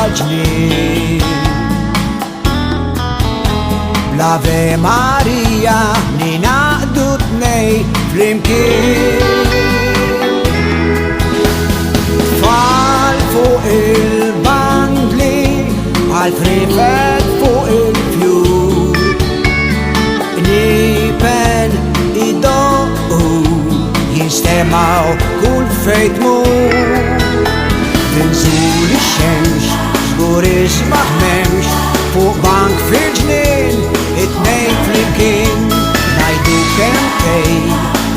għal-ġnien. Bl-Ave Marija ninaqdu tnej flimkien. Tfal fuq il-bandli għal-frifet fuq il-fjur. Nipen id-doqqu jinstemaw kull fejn tmur. Tinżul ix-xemx żgur isbaħ m'hemmx fuq bank fil-ġnien it-tnejn flimkien. Ngħidu kemmtejn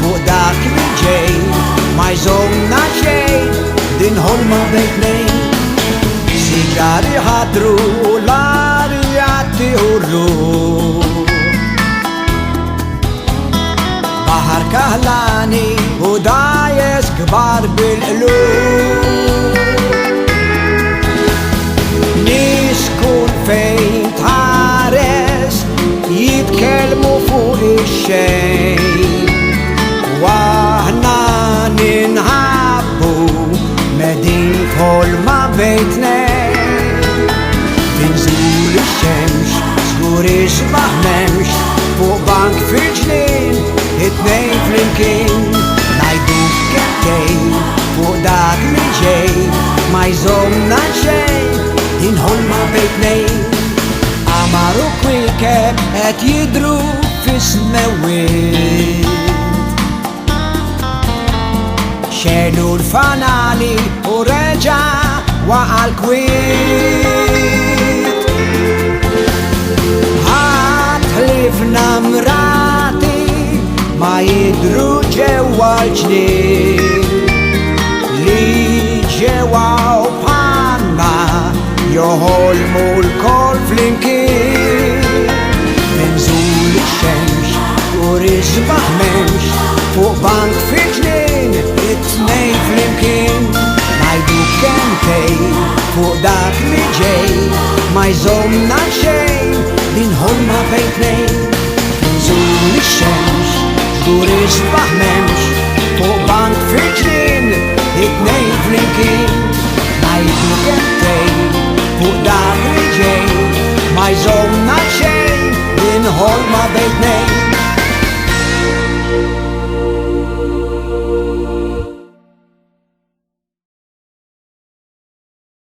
fuq dak li ġej ma jżommna xejn din ħolma bejn tnejn. Sigari ħadru u l-arja tieħu r-ruħ. Baħar kaħlani u dajes kbar bil-qlub. Nies kull fejn tħares jitkellmu fuq ix-xejn. Waħna ninħabbu medin ħolma bejn tnejn. Tinżul ix-xemx żgur isbaħ m'hemmx fuq bank fil-ġnien it-tnejn flimkien. Ngħidu kemmtejn fuq dak li ġej ma jżommna xejn din ħolma bejn tnejn. Qamar u kwiekeb qed jidhru fis-smewwiet. Xelu l-fanali u reġa' waqa' l-kwiet. Ħlifna mrati ma jidhru ġewwa l-ġnien. Li ġewwa bħalna joħolmu l-kol flimkien. Tinżul ix-xemx u isbaħ m'hemmx fuq bank fil-ġnien it-tnejn flimkien. Ngħidu kemmtejn fuq dak li ġej ma jżommna xejn din ħolma bejn tnejn. Tinżul ix-xemx żgur isbaħ m'hemmx fuq bank fil-ġnien it-tnejn flimkien. Ngħidu kemmtejn fuq dak li ġej ma jżommna xejn din ħolma bejn